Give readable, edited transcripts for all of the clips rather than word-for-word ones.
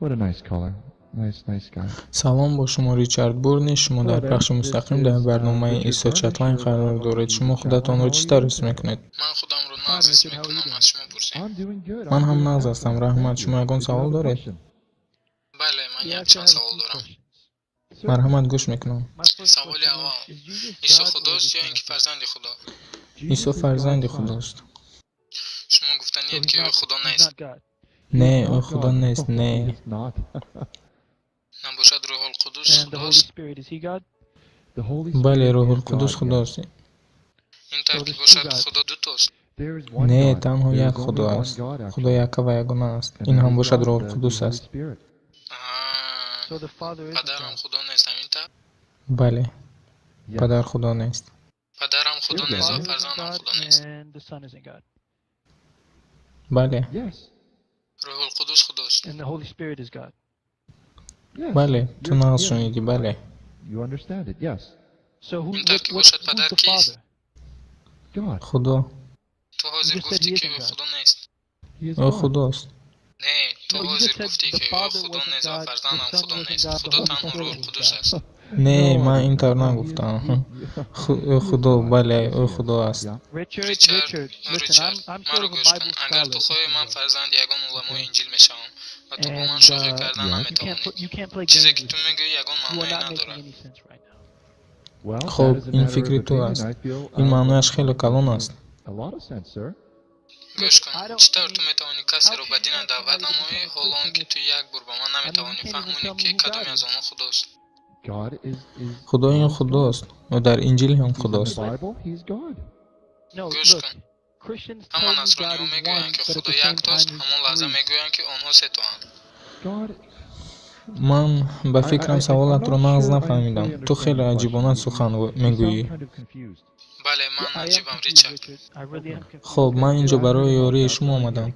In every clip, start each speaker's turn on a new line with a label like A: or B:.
A: What a nice color. Nice guy.
B: سلام، با شما ریچارد بورنی. شما در بخش مستقیم در برنامه ایسا چتلاین قرار دارید. شما خودتان را چی تعریف میکنید؟
C: من خودم رو نازش میکنم. از شما پرسید.
B: من هم ناز هستم. رحمت، شما یگان سوال دارید؟
C: بله، من یک چند سوال دارم.
B: مرحمت، گوش میکنم.
C: سوال اول، عیسی خداست یا اینکه فرزند خدا؟
B: عیسی فرزند خداست.
C: شما گفتنید که خدا نیست.
B: نه، او خدا نیست. نه.
C: نباشد روح القدس خداست؟
B: بله، روح القدس خداست.
C: این ترکیب باشد خدا دو تاست.
B: نه، تنها یک خدا است. خدا یک و یگانه است. این هم باشد روح القدس است.
C: پدرم خدا نیست همین طور؟
B: بله، پدر خدا نیست.
C: پدرم خدا نیست و فرزندم خدا نیست.
B: بله.
C: روح القدس خداست.
B: بله، تو ناز شنیدی. بله.
C: این ترکیب باشد پدر کیست؟
B: خدا.
C: تو حاضر گفتی که او خدا نیست.
B: او خداست.
C: نه، تو حاضر گفتی که او خدا نیست و فرزندم خدا نیست. خدا تنها روح القدس است.
B: نه، من اینطور نگفتم. خدا، بله، او خدا است.
C: ریچارد، مرا گوش کن. اگر تو خواهی من فرزند یگان علمای انجیل میشم و تو با من شوخی کردن نمیتوانی. چیزی که تو میگویی یگان معنی ندارد.
B: خب، این فکر تو است. این معنیش خیلی کلان است.
C: گوش کن. چطور تو میتوانی کسی رو به دین دعوت نمایی حالا که تو یک بار به من نمیتوانی فهمونی که کدامی از آنها خداست؟
B: خدا این خداست و در انجیل هم خداست.
C: گوش کن. همه نصرانی ها میگویند که خدا یک تاست، همون لحظه میگویند که آنها سه تا هستند.
B: من به فکرم سوالت رو ناز نفهمیدم. تو خیلی عجیبانه سخن میگویی.
C: بله، من عجیبم ریچارد.
B: خب، من اینجا برای یاری شما آمدم.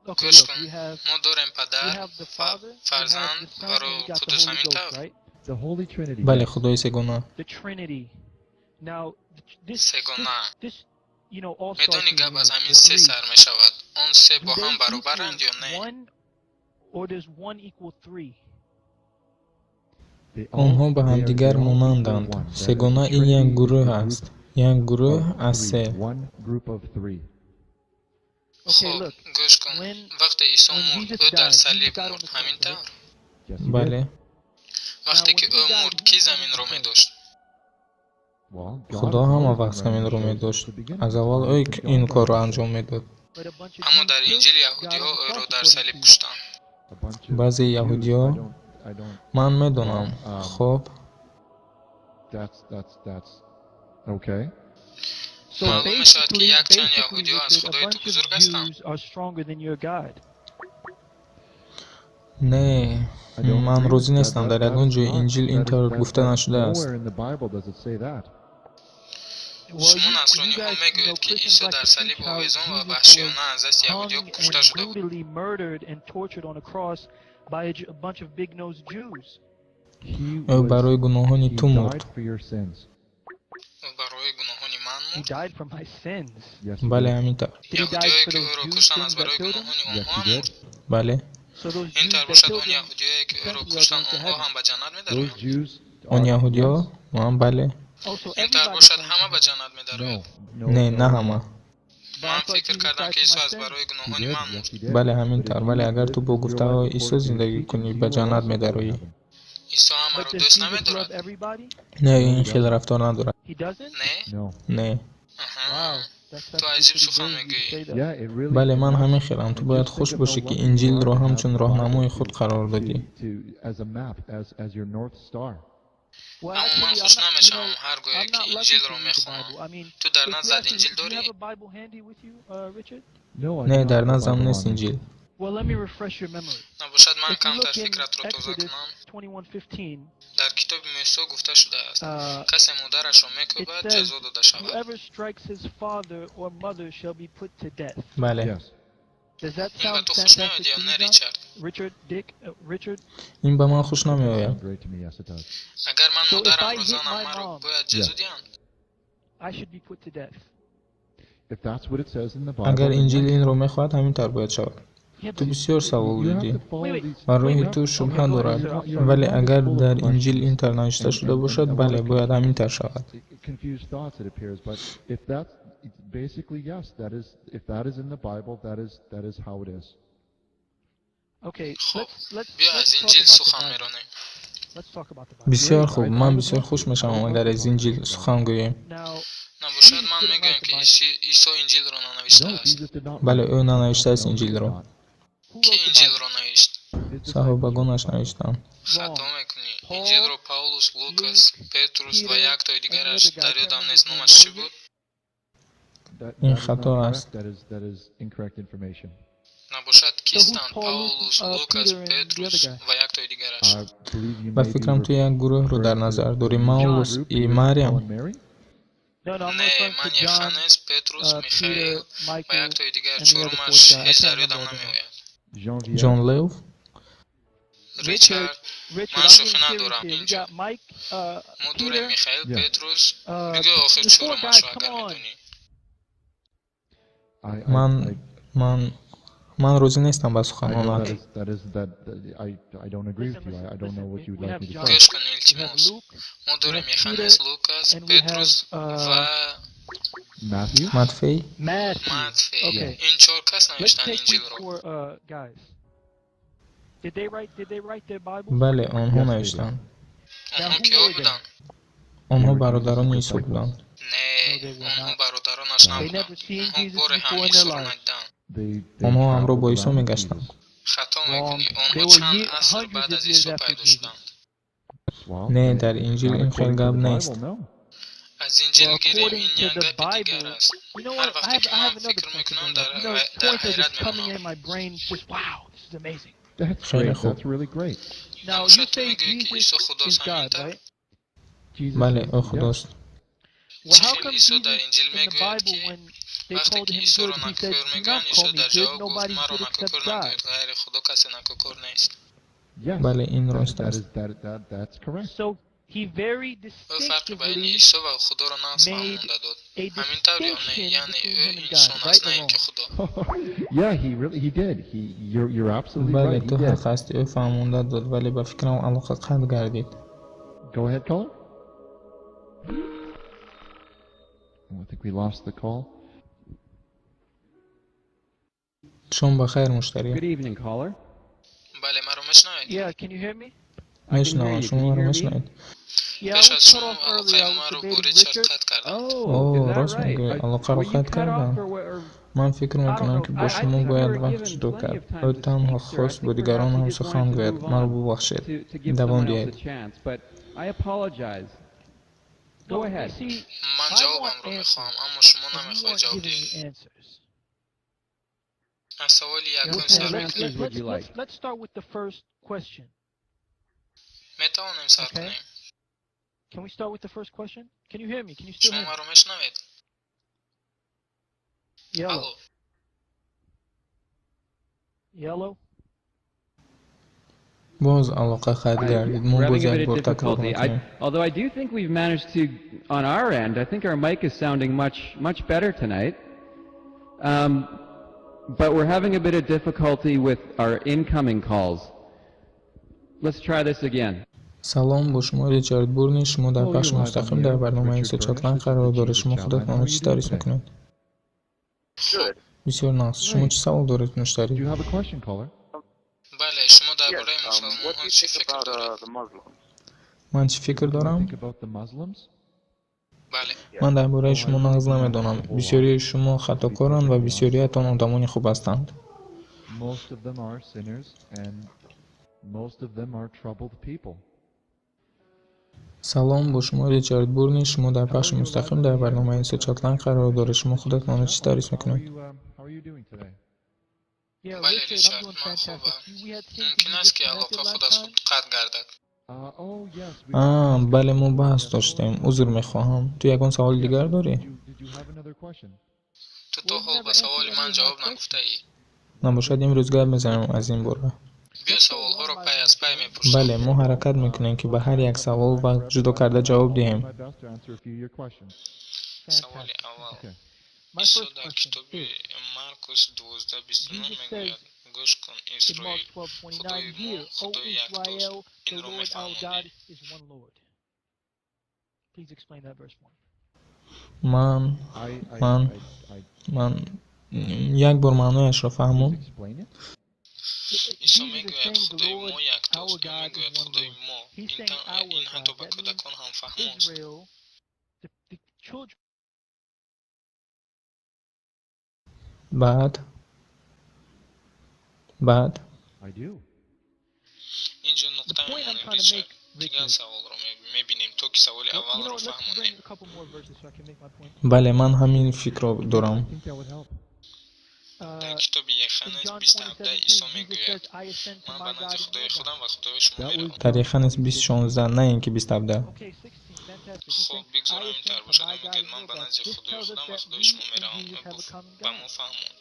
C: گوش کن. ما داریم پدر، فرزند و روح القدس همین طور.
B: بله، خدای سگانه.
C: سگانه. میدونی گپ از همین سه سر می شود. آن سه با هم برابرند یا نه؟
B: آنها به هم دیگر مانندند. سگانه این یک گروه است. یک گروه از سه.
C: خب، گوش کن. وقتی عیسی مرد، او در صلیب مرد همین طور؟
B: بله.
C: وقتی که او مرد، کی زمین رو می داشت؟
B: خدا هم وقت زمین رو می داشت. از اول او این کار رو انجام می داد.
C: اما در انجیل یهودی ها او رو در صلیب کشتند.
B: بعضی یهودی ها، من می دونم. خب،
C: معلوم می شود که یک چند یهودی ها از خدای تو بزرگ هستند.
B: نه، من روزی نیستم. در یگان جای انجیل اینطور گفته نشده است.
C: شما نصرانی ها میگویید که عیسی در صلیب آویزان و وحشیانه از دست یهودی ها کشته شده بود.
B: او برای گناهان تو مرد.
C: برای گناهان من مرد؟
B: بله، همینطور.
C: یهودیایی که او را کشتند از برای گناهان آنها هم مرد؟
B: بله.
C: این طور باشد آن یهودیایی که او را کشتند آنها هم به جنت می‌دروند؟
B: آن یهودی ها؟ بله.
C: این طور باشد همه به جنت می‌دروند؟
B: نه همه.
C: من فکر کردم که عیسی از برای گناهان من مرد.
B: بله، همینطور. ولی اگر تو با گفته های عیسی زندگی کنی به جنت می‌دروی.
C: عیسی همه رو دوست نمی‌دارد؟
B: نه، این خیلی رفتار ندارد. نه.
C: تو عجیب سخن میگویی.
B: بله، من همین خیرم. تو باید خوش باشی که انجیل را همچون راهنمای خود قرار دادی.
C: اما من خوش نمیشم هرگاه که انجیل را میخوانم. تو در نزد انجیل داری؟
B: نه، در نزدم نیست انجیل.
C: نباشد من کمتر فکرت را تازه کنم. در کتاب موسی گفته شده است کسی مادرش را میکوبد جزا داده شود.
B: بله.
C: این به تو خوش نمیاد یا نه ریچارد؟
B: این به من خوش نمیآید.
C: اگر من مادرم رو زنم مرا باید جزا دهند؟
B: اگر انجیل این رو میخواهد همین طور باید شود. تو بسیار سوال دیدی و روح تو شبهه دارد، ولی اگر در انجیل اینطور نوشته شده باشد بله باید همینطور شود.
C: خب بیا از انجیل سخن میرانیم.
B: بسیار خوب، من بسیار خوش میشم اگر از انجیل سخن گوییم.
C: نباشد من میگویم که عیسی انجیل را ننوشته است.
B: بله او ننوشته است انجیل را.
C: کی انجیل را نوشت؟
B: صحابگانش نوشتند.
C: خطا میکنی. انجیل را پاولوس، لوکاس، پتروس و یک تای دیگرش در یادم نیست نامش چی بود؟
B: این خطا است.
C: نباشد کیستند پاولوس، لوکاس، پتروس و یک تای دیگرش؟
B: و فکرم تو یک گروه رو در نظر داری، مولوس ای مریم.
C: نه من یخنس، پتروس، میخائیل و یک تای دیگر چهارمش هیچ در یادم نمیآید.
B: جان لیو،
C: ریچارد، من شوخی ندارم اینجا. مدور میخائیل، پتروس، بگو آخر چهارمش رو اگر میدونی.
B: من روزی نیستم با سخنانات.
C: گوش کن التماس. مدور میخانس، لوکاس، پتروس و
B: متفی.
C: این چهار کس نوشتن انجیل رو.
B: بله آنها نوشتن.
C: آنها کیا بودن؟
B: آنها برادران عیسی بودند.
C: نه آنها برادرانش نبودن. آنها بار هم عیسی رو ندیدن.
B: آنها همراه با عیسی میگشتند.
C: خطا میکنی. آنها چند عصر بعد از عیسی پیدا شدند.
B: نه در انجیل این خیلی گپ نیست.
C: از انجیل گیریم این یک گپ دیگر است. هر وقتی که من فکر میکنم در حیرت میمانم.
B: خیلی خوب.
C: نباشد تو میگویی که عیسی خداست همینطور؟
B: بله او خداست.
C: چخیل عیسی در انجیل میگوید که وقتی که عیسی را نکفر میگویند عیسی در جواب گفت مرا نکفر نگوید، غیر خدا کسی نکفر نیست.
B: بله این راست است.
C: او فرق بین عیسی و خدا را نقص فهمانده داد. همینطور یا نه؟ یعنی او انسان است نه اینکه خدا.
B: بله تو حق هستی، او فهمانده داد ولی به فکرم علاقه قطع گردید. شما بخیر مشتری.
C: بله مرا میشنوید؟
B: میشنوم. شما مرا میشنوید؟
C: پیش از شما علاقه ما رو با ریچارد قطع کردم.
B: اوه راست میگوی، علاقه رو قطع کردم. من فکر میکنم که با شما باید وقت جدا کرد. او تنها خواست با دیگران هم سخن گوید. مرا ببخشید. دوام دهید.
C: من جوابم رو میخوام اما شما نمیخواهید جواب دهید. از سوال یکم سر بکنیم. میتوانیم سر کنیم. شما مرا میشنوید؟ الو.
B: باز علاقه قطع گردید. ما باز یک بار تکرار میکنیم.
D: Although I do think we've managed to, on our end, I think our mic is sounding much better tonight. But we're having a bit of difficulty with our incoming calls. Let's try this again.
B: سلام، با شما ریچارد بورنی. شما در بخش مستقیم در برنامه این چاتلن قرار داره. شما خودتون رو چی تعریف میکنید؟ بسیار ناس. شما چی سوال دارید مشتری؟
C: بله شما درباره مسلمان ها چی فکر دارید؟
B: من چی فکر دارم؟
C: بله
B: من درباره شما نقض نمیدانم. بسیاری شما خطاکارند و بسیاریتان آدمان خوب هستند. سلام، با شما ریچارد بورنی. شما در بخش مستقیم در برنامه این چاتلن قرار داره. شما خودتون رو چی تعریف میکنید؟
C: بله ریچارد من خوبم. ممکن است که علاقه خود از خود قطع گردد.
B: بله ما بحث داشتیم. عذر میخواهم. تو یکان سوال دیگر داری؟
C: تو تا حال به سوال من جواب نگفته ای.
B: نباشد امروز گپ میزنم از این باره.
C: بیا سوال ها رو پی از پی میپرسم.
B: بله ما حرکت میکنیم که به هر یک سوال وقت جدا کرده جواب دهیم.
C: سوال اول عیسی در کتاب مرکوس 12:29 میگوید گوش کن
E: In
C: اسرائیل
E: Mark
C: خدای
E: 12:29
C: ما
E: here, O
C: خدای یکتاست
E: Israel, the
C: این رو
E: Lord our God
C: میفهموندی
E: is one Lord. Please explain that verse one.
B: من
A: I,
B: من
A: I, I,
B: من یک بار معنایش را
A: please
B: فهمون.
A: explain it.
C: عیسی
E: Jesus is
C: میگوید
E: saying the
C: خدای
E: Lord,
C: ما
E: our
C: یکتاست این
E: God is
C: میگوید
E: one
C: خدای
E: Lord.
C: ما
E: He's saying
C: این
E: our
C: حتی
E: God.
C: به
E: That means
C: کودکان هم فهماست
E: Israel, the children.
B: بعد
A: I do.
C: اینجا
E: The
C: نقطه
E: point I'm
C: میمونه
E: trying to
C: ریچارد
E: make,
C: دیگه
E: Richard.
C: سوال رو میبینیم تو که سوال
E: Well,
C: اول رو
E: let's
C: فهمونی
E: bring a couple more verses so I can make my point.
B: بله من همین فکر را
A: I
B: دارم.
A: think that would help.
C: در
E: Uh,
C: کتاب
E: in
C: یخنس
E: John
C: 20:17 عیسی
E: 20:17, Jesus says,
C: میگوید
E: I ascend to
C: من
E: my
C: به نزد
E: God and
C: خدای
E: your
C: خودم
E: God.
C: و خدای شما
A: That was
C: میروم
B: در
A: John
B: یخنس
A: 20:16.
B: 20:16 نه اینکه 20:17.
E: Okay, 16, fantastic. He's
C: خب
E: saying, I
C: بگذارم این
E: ascend
C: تر
E: to
C: باشد
E: my God
C: میگوید
E: and
C: من
E: your
C: به
E: God.
C: نزد
E: This
C: خدای
E: tells us
C: خودم و
E: that
C: خدای
E: we
C: شما
E: and
C: میروم
E: Jesus have a common
C: به
E: God.
C: ما فهمون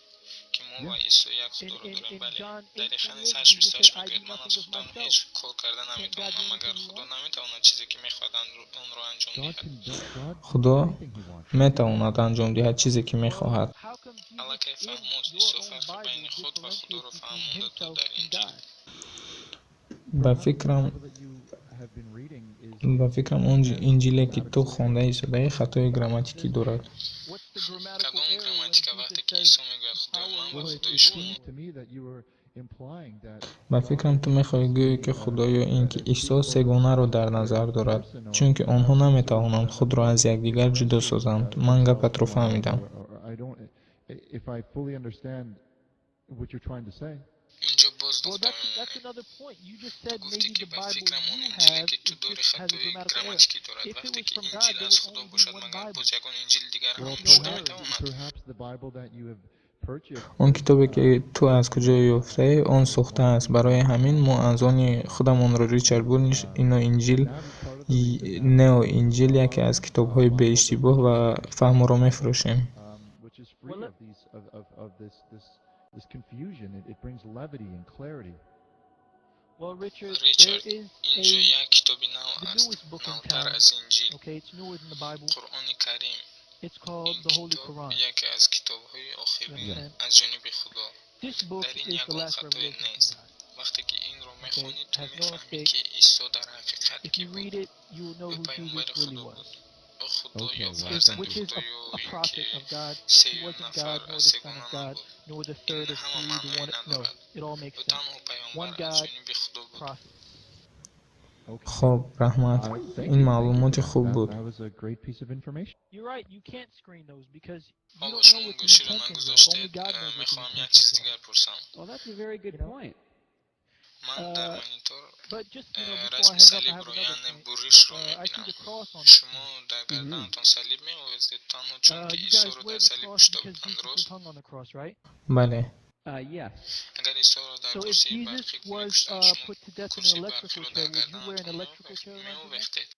C: که ما و
A: Yeah.
C: عیسی یک خدا رو داریم
E: In
C: بله
E: John
C: در یخنس
E: 8:28,
C: 8
E: Jesus
C: 28
E: said, I do
C: میگوید من
E: nothing
C: از
E: of
C: خودم
E: myself.
C: هیچ کار کرده
E: Can't God do
C: نمیتوانم مگر
E: anything he
C: خدا
E: wants?
C: نمیتواند چیزی که میخواد آن را انجام
A: God
C: دهد
A: God can do
B: خدا
A: anything he wants.
B: میتواند انجام دهد چیزی که
E: Well,
B: میخواهد.
E: how come Jesus
C: الکی
E: in
C: فهموند
E: your
C: عیسی
E: own
C: فرق بین
E: Bible
C: خود و خدا را
E: differentiates between
C: فهمونده تو
E: himself
C: در
E: and
C: انجیل
E: God?
B: به
A: Perhaps the
B: فکرم
A: Bible that you have been reading
B: به فکرم اون
A: has
B: انجیلی که تو
A: grammatical
B: خوانده ای صدای خطای گراماتیکی دارد.
E: What's the grammatical
C: کدام
E: error when
C: گراماتیکا
E: Jesus
C: وقتی که
E: says
C: عیسی میگوید
E: the
C: خدای
E: power
C: من و
A: Well,
E: of
C: خدای
A: it
C: شما
A: seems to me that you were implying that
B: به
A: God
B: فکرم تو
A: is
B: میخوای گویی که خدا یا اینکه عیسی سگانه را در نظر دارد چون که آنها نمیتوانند خود را از یکدیگر جدا سازند. من گپت رو فهمیدم.
A: If I fully understand what you're trying to say.
C: اینجا باز
E: Well,
C: نقطه
E: that's
C: میمونه
E: another point. You just
C: تو
E: said
C: گفتی
E: maybe
C: که
E: the
C: به
E: Bible
C: فکرم اون
E: you
C: انجیلی
E: have
C: که تو داری
E: has a
C: خطای
E: grammatical error.
C: گراماتیکی دارد
E: If it
C: وقتی
E: was
C: که
E: from God,
C: انجیل
E: there
C: از
E: would
C: خدا
E: only be
C: باشد
E: one
C: مگر
E: Bible.
C: باز یگان انجیل دیگر هم
A: Well,
C: وجود
E: No errors.
C: نمیتواند
A: perhaps the Bible that you have purchased.
B: آن کتابی که تو از کجا یافته آن سخته است. برای همین ما از آن خودمان را ریچارد بولنش اینو انجیل نو انجیل یکی از کتاب های به اشتباه و فهم را میفروشیم.
A: Which is free of these of this confusion. It brings levity and clarity.
E: Well, Richard, there
C: ریچارد
E: is
C: اینجا
E: a
C: یک کتابی نو
E: the
C: است
E: newest book in
C: نوتر
E: town.
C: از انجیل
E: Okay, it's newer than the Bible.
C: قرآن کریم
E: It's called
C: این
E: the Holy
C: کتاب
E: Quran.
C: یکی از کتاب های
E: You
C: آخرین
E: understand?
C: از جانب خدا
E: This book
C: در این
E: is the
C: یگان
E: last
C: خطای
E: revelation from
C: نیست
E: God.
C: وقتی که این رو
E: Okay,
C: میخونی تو
E: has no
C: میفهمی
E: mistake.
C: که عیسی در حقیقت
E: If
C: کی
E: you
C: بود
E: read it, you will know
C: او
E: who
C: پیامبر
E: Jesus really
C: خدا
E: was.
C: بود او خدا یا
A: Okay, well,
E: If,
C: فرزند
A: thank
E: which
A: you.
E: is
C: خدا یا
E: a prophet
C: اینکه
E: of God. He
C: سیوم
E: wasn't
C: نفر
E: God, nor
C: از
E: the Son
C: سگانه
E: of God,
C: نبود
E: nor the
C: این
E: third of
C: همه
E: three, the
C: معنایی
E: one. No,
C: ندارد
E: it all makes
C: او
E: sense.
C: تنها
E: One
C: پیامبر از
E: God,
C: جانب خدا بود
E: prophet.
A: Okay.
B: خب رحمت
A: Thank
B: این
A: you. Thank you.
B: معلومات خوب بود.
A: That was a great piece of information.
E: You're right. You can't screen those because you
C: حالا
E: don't know
C: شما
E: what the
C: گوشی رو
E: intentions are. Only
C: نگذاشتید
E: God knows what the
C: میخوام یک
E: intentions
C: چیز
E: are.
C: دیگر پرسم
D: Well, that's a very good
E: You know?
D: point.
C: من در مانیتور
E: But just before I
C: رسم
E: hang up, I
C: صلیب
E: have
C: رو
E: another
C: یعنی
E: point.
C: بوریش رو
E: I see
C: میبینم
E: the cross on the
C: شما
E: screen.
C: در گردنتان صلیب میآویزید تنها چون که
E: You
C: عیسی
E: guys
C: رو
E: wear
C: در
E: the
C: صلیب
E: cross
C: کشته
E: because
C: بودند
E: Jesus was
C: درست
E: hung on the cross, right?
B: بله
D: Yes.
C: اگر عیسی را در
E: So if
C: کرسی
E: Jesus
C: برقی
E: was
C: میکشتند شما
E: put to death in an
C: کرسی برقی
E: electrical
C: رو
E: chair,
C: در
E: would you wear an
C: گردنتان
E: electrical chair around your neck?
C: میآویختید